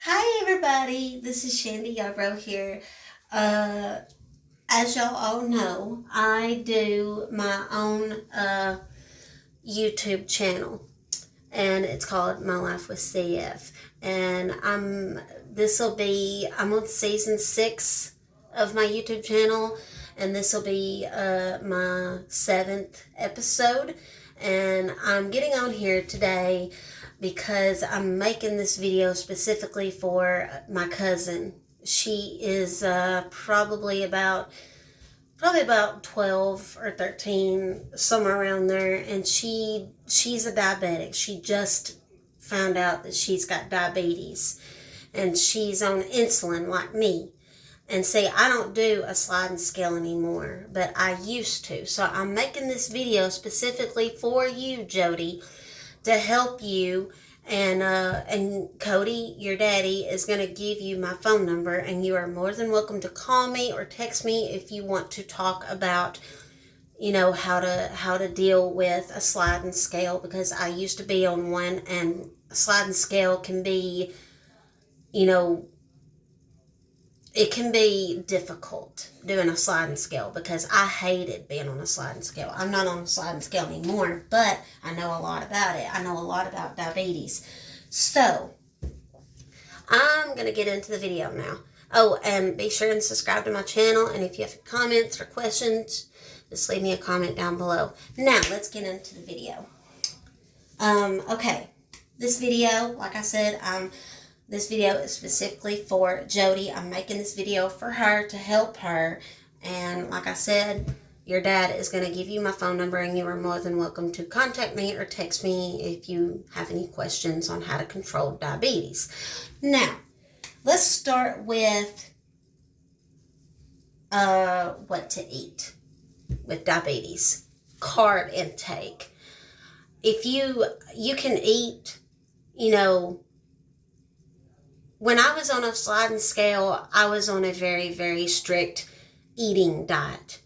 Hi everybody, this is Shandy Yarbrough here. Uh, as y'all all know, I do my own YouTube channel, and it's called My Life with CF. And I'm on season 6 of my YouTube channel, and this will be my 7th episode. And I'm getting on here today because I'm making this video specifically for my cousin. She is probably about 12 or 13, somewhere around there, and she's a diabetic. She just found out that she's got diabetes, and she's on insulin like me. And see, I don't do a sliding scale anymore, but I used to. So I'm making this video specifically for you, Jody, to help you. And Cody, your daddy, is going to give you my phone number, and you are more than welcome to call me or text me if you want to talk about, how to deal with a sliding scale, because I used to be on one, and a sliding scale can be, you know, it can be difficult doing a sliding scale, because I hated being on a sliding scale. I'm not on a sliding scale anymore, but I know a lot about it. I know a lot about diabetes. So, I'm going to get into the video now. Oh, and be sure and subscribe to my channel, and if you have comments or questions, just leave me a comment down below. Now, let's get into the video. Okay. This video, like I said, this video is specifically for Jody. I'm making this video for her to help her. And like I said, your dad is going to give you my phone number, and you are more than welcome to contact me or text me if you have any questions on how to control diabetes. Now, let's start with what to eat with diabetes. Carb intake. If you can eat, when I was on a sliding scale, I was on a very, very strict eating diet,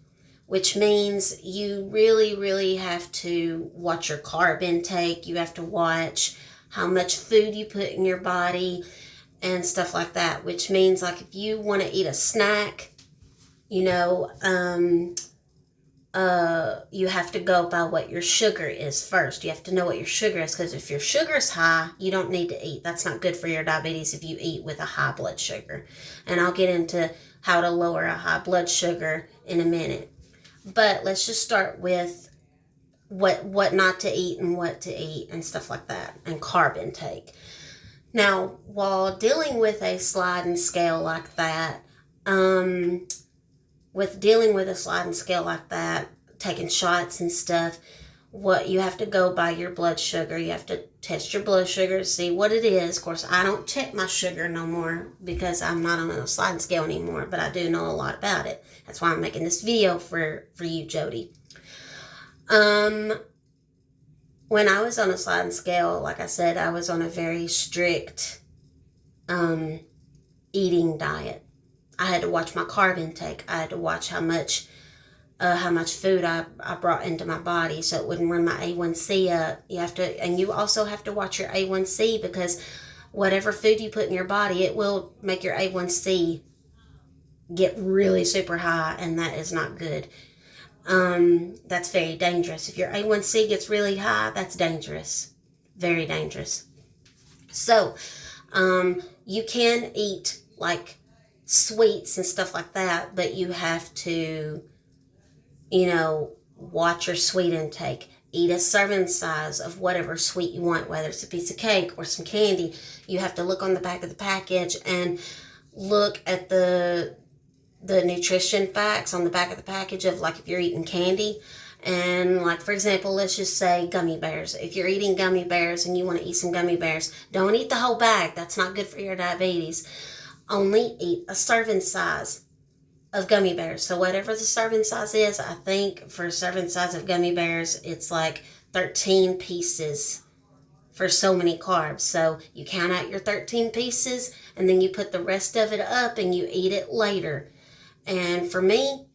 which means you really, really have to watch your carb intake. You have to watch how much food you put in your body and stuff like that, which means, like, if you want to eat a snack, you have to go by what your sugar is first. You have to know what your sugar is, because if your sugar is high, you don't need to eat. That's not good for your diabetes if you eat with a high blood sugar. And I'll get into how to lower a high blood sugar in a minute. But let's just start with what not to eat and what to eat and stuff like that, and carb intake. Now, while dealing with a sliding scale like that, taking shots and stuff, what you have to go by your blood sugar. You have to test your blood sugar to see what it is. Of course, I don't check my sugar no more because I'm not on a sliding scale anymore, but I do know a lot about it. That's why I'm making this video for you, Jody. When I was on a sliding scale, like I said, I was on a very strict eating diet. I had to watch my carb intake. I had to watch how much food I brought into my body, so it wouldn't run my A1C up. You also have to watch your A1C, because whatever food you put in your body, it will make your A1C get really super high, and that is not good. That's very dangerous. If your A1C gets really high, that's dangerous. Very dangerous. So, you can eat, like, sweets and stuff like that, but you have to, watch your sweet intake. Eat a serving size of whatever sweet you want, whether it's a piece of cake or some candy. You have to look on the back of the package and look at the nutrition facts on the back of the package of, like, if you're eating candy. And, like, for example, let's just say gummy bears. If you're eating gummy bears and you want to eat some gummy bears, don't eat the whole bag. That's not good for your diabetes. Only eat a serving size of gummy bears. So whatever the serving size is, I think for a serving size of gummy bears, it's like 13 pieces for so many carbs. So you count out your 13 pieces, and then you put the rest of it up and you eat it later. And for me,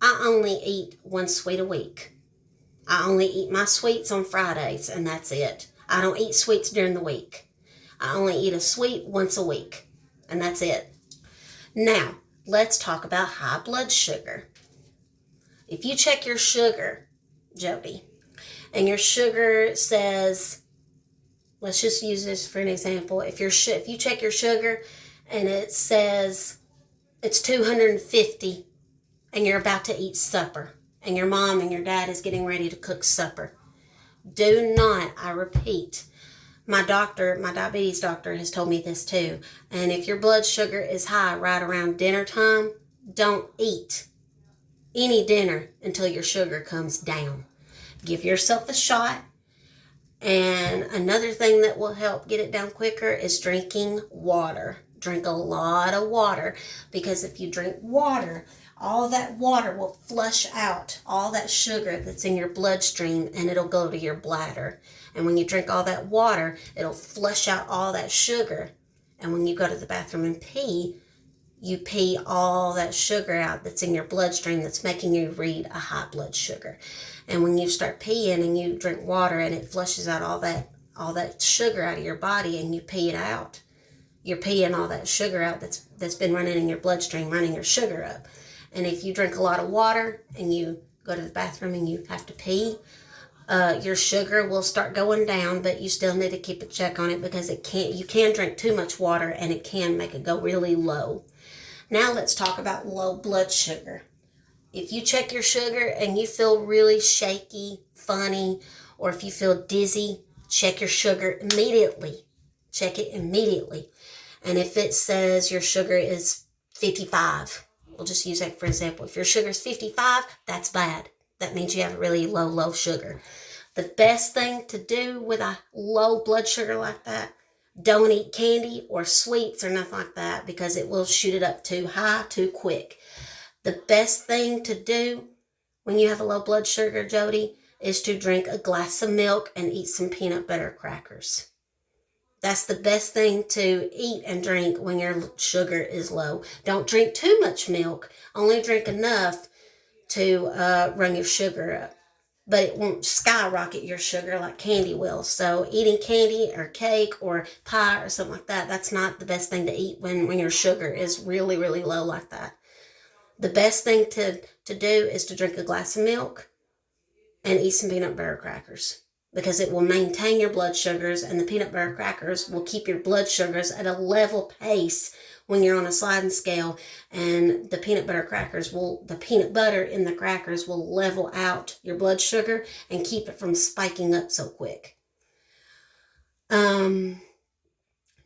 I only eat one sweet a week. I only eat my sweets on Fridays, and that's it. I don't eat sweets during the week. I only eat a sweet once a week. and that's it. Now, let's talk about high blood sugar. If you check your sugar, Jody, and your sugar says, let's just use this for an example. If you check your sugar and it says it's 250 and you're about to eat supper and your mom and your dad is getting ready to cook supper, do not, I repeat, my diabetes doctor has told me this too, and if your blood sugar is high right around dinner time, don't eat any dinner until your sugar comes down. Give yourself a shot. And another thing that will help get it down quicker is drinking water. Drink a lot of water, because if you drink water, all that water will flush out all that sugar that's in your bloodstream, and it'll go to your bladder. And when you drink all that water, it'll flush out all that sugar. And when you go to the bathroom and pee, you pee all that sugar out that's in your bloodstream that's making you read a high blood sugar. And when you start peeing and you drink water and it flushes out all that sugar out of your body and you pee it out, you're peeing all that sugar out that's been running in your bloodstream, running your sugar up. And if you drink a lot of water and you go to the bathroom and you have to pee, your sugar will start going down, but you still need to keep a check on it, because you can drink too much water and it can make it go really low. Now let's talk about low blood sugar. If you check your sugar and you feel really shaky, funny, or if you feel dizzy, check your sugar immediately. Check it immediately. And if it says your sugar is 55, we'll just use that for example. If your sugar is 55, that's bad. That means you have really low sugar. The best thing to do with a low blood sugar like that, don't eat candy or sweets or nothing like that, because it will shoot it up too high too quick. The best thing to do when you have a low blood sugar, Jody, is to drink a glass of milk and eat some peanut butter crackers. That's the best thing to eat and drink when your sugar is low. Don't drink too much milk. Only drink enough to run your sugar up. But it won't skyrocket your sugar like candy will. So eating candy or cake or pie or something like that, that's not the best thing to eat when your sugar is really low like that. The best thing to do is to drink a glass of milk and eat some peanut butter crackers, because it will maintain your blood sugars, and the peanut butter crackers will keep your blood sugars at a level pace when you're on a sliding scale, and the peanut butter in the crackers will level out your blood sugar and keep it from spiking up so quick. Now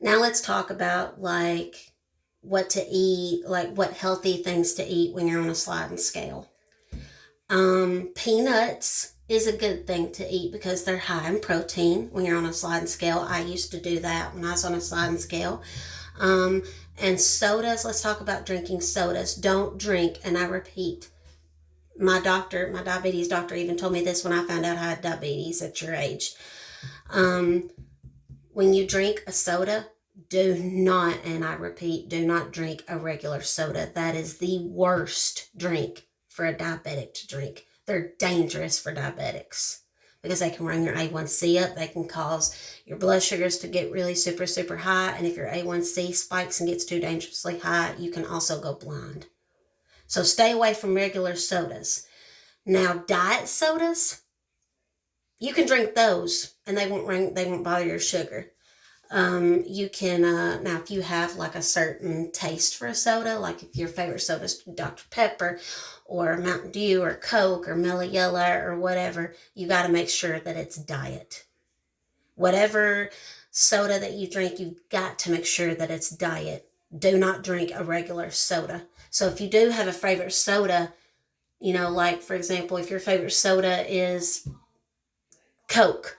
let's talk about what to eat, what healthy things to eat when you're on a sliding scale. Peanuts is a good thing to eat because they're high in protein when you're on a sliding scale. I used to do that when I was on a sliding scale. And sodas, let's talk about drinking sodas. Don't drink, and I repeat, my diabetes doctor even told me this when I found out I had diabetes at your age. When you drink a soda, do not, and I repeat, do not drink a regular soda. That is the worst drink for a diabetic to drink. They're dangerous for diabetics because they can run your A1C up. They can cause your blood sugars to get really super high. And if your A1C spikes and gets too dangerously high, you can also go blind. So stay away from regular sodas. Now, diet sodas, you can drink those and they won't bother your sugar. You can, now if you have like a certain taste for a soda, like if your favorite soda is Dr. Pepper or Mountain Dew or Coke or Mellow Yellow or whatever, you got to make sure that it's diet. Whatever soda that you drink, you've got to make sure that it's diet. Do not drink a regular soda. So if you do have a favorite soda, like for example, if your favorite soda is Coke,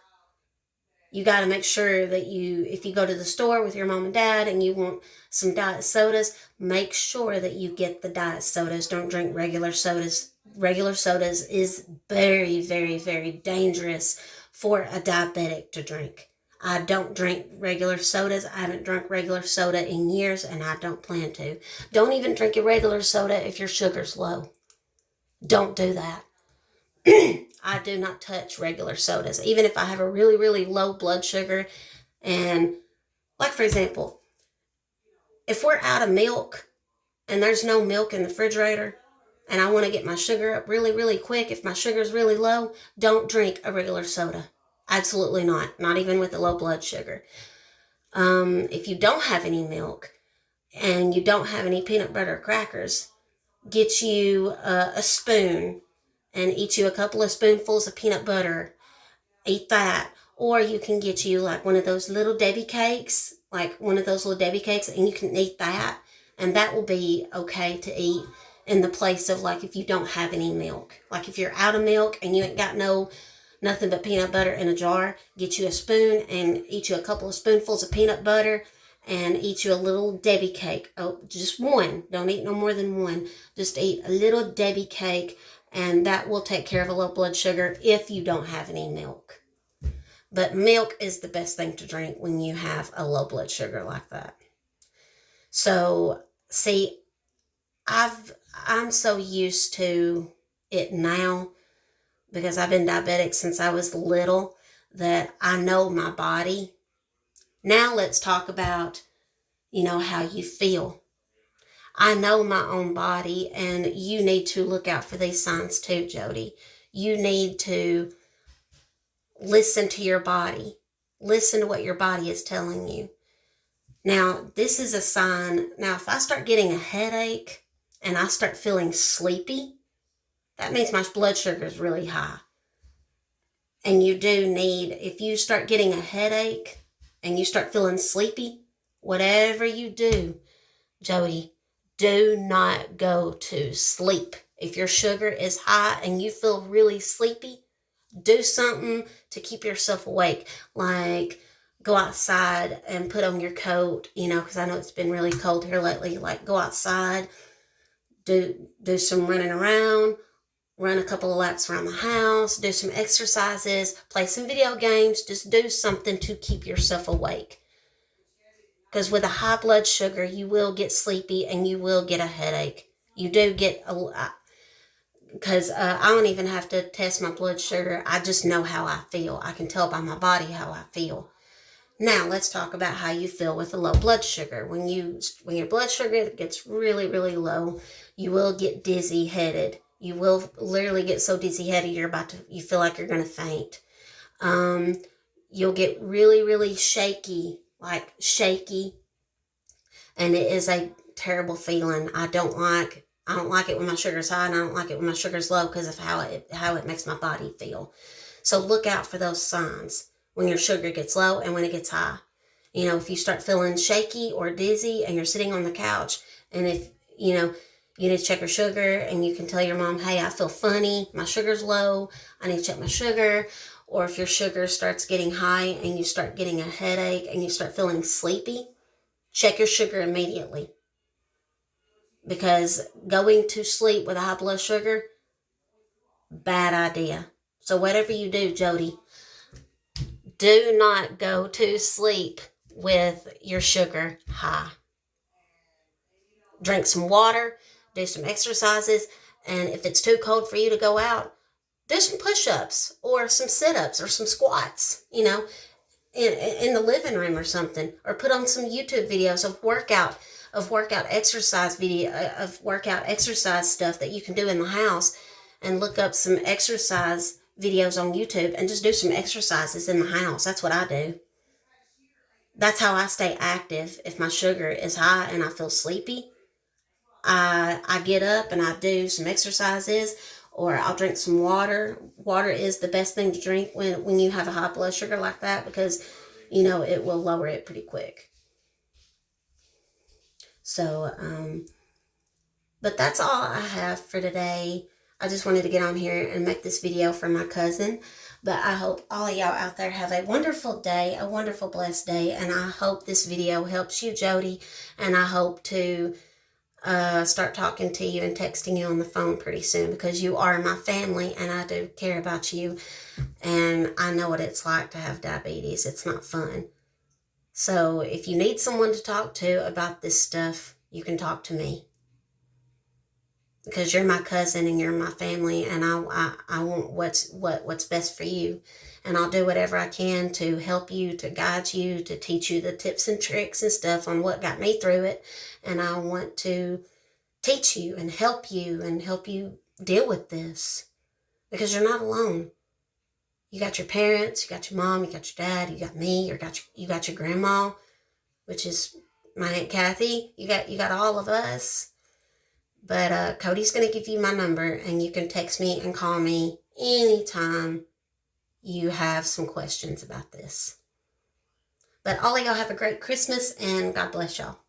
you got to make sure that if you go to the store with your mom and dad and you want some diet sodas, make sure that you get the diet sodas. Don't drink regular sodas. Regular sodas is very very dangerous for a diabetic to drink. I don't drink regular sodas. I haven't drunk regular soda in years, and I don't plan to. Don't even drink a regular soda if your sugar's low. Don't do that. I do not touch regular sodas, even if I have a really low blood sugar. And like, for example, If we're out of milk and there's no milk in the refrigerator and I want to get my sugar up really, really quick, if my sugar's really low, don't drink a regular soda. Absolutely not. Not even with the low blood sugar. If you don't have any milk and you don't have any peanut butter crackers, get you a spoon and eat you a couple of spoonfuls of peanut butter. Eat that. Or you can get you like one of those little Debbie cakes, and you can eat that. And that will be okay to eat in the place of like if you don't have any milk. Like if you're out of milk and you ain't got nothing but peanut butter in a jar, get you a spoon and eat you a couple of spoonfuls of peanut butter and eat you a little Debbie cake. Oh, just one. Don't eat no more than one. Just eat a little Debbie cake, and that will take care of a low blood sugar if you don't have any milk. But milk is the best thing to drink when you have a low blood sugar like that. So, see, I'm so used to it now because I've been diabetic since I was little that I know my body. Now let's talk about, how you feel. I know my own body, and you need to look out for these signs too, Jody. You need to listen to your body. Listen to what your body is telling you. Now, this is a sign. Now, if I start getting a headache and I start feeling sleepy, that means my blood sugar is really high. And you do need, if you start getting a headache and you start feeling sleepy, whatever you do, Jody, do not go to sleep. If your sugar is high and you feel really sleepy, do something to keep yourself awake. Like go outside and put on your coat, because I know it's been really cold here lately. Like go outside, do some running around, run a couple of laps around the house, do some exercises, play some video games. Just do something to keep yourself awake. Because with a high blood sugar, you will get sleepy and you will get a headache. You do get because I don't even have to test my blood sugar. I just know how I feel. I can tell by my body how I feel. Now, let's talk about how you feel with a low blood sugar. When your blood sugar gets really, really low, you will get dizzy-headed. You will literally get so dizzy-headed you feel like you're going to faint. You'll get really, really shaky, and it is a terrible feeling. I don't like it when my sugar's high, and I don't like it when my sugar's low because of how it makes my body feel. So look out for those signs when your sugar gets low and when it gets high. If you start feeling shaky or dizzy and you're sitting on the couch, and if, you need to check your sugar and you can tell your mom, hey, I feel funny, my sugar's low, I need to check my sugar. Or if your sugar starts getting high and you start getting a headache and you start feeling sleepy, check your sugar immediately. Because going to sleep with a high blood sugar, bad idea. So whatever you do, Jody, do not go to sleep with your sugar high. Drink some water, do some exercises, and if it's too cold for you to go out, do some push-ups or some sit-ups or some squats, in the living room or something. Or put on some YouTube videos of workout exercise stuff that you can do in the house, and look up some exercise videos on YouTube and just do some exercises in the house. That's what I do. That's how I stay active. If my sugar is high and I feel sleepy, I get up and I do some exercises, or I'll drink some water. Water is the best thing to drink when you have a high blood sugar like that, because, it will lower it pretty quick. So, but that's all I have for today. I just wanted to get on here and make this video for my cousin. But I hope all of y'all out there have a wonderful day, a wonderful, blessed day. And I hope this video helps you, Jody. And I hope to start talking to you and texting you on the phone pretty soon, because you are my family and I do care about you. And I know what it's like to have diabetes. It's not fun. So if you need someone to talk to about this stuff, you can talk to me. because you're my cousin and you're my family, and I want what's best for you. And I'll do whatever I can to help you, to guide you, to teach you the tips and tricks and stuff on what got me through it. And I want to teach you and help you deal with this, because you're not alone. You got your parents, you got your mom, you got your dad, you got me, you got your grandma, which is my Aunt Kathy. You got all of us. But Cody's going to give you my number, and you can text me and call me anytime you have some questions about this. But all of y'all have a great Christmas, and God bless y'all.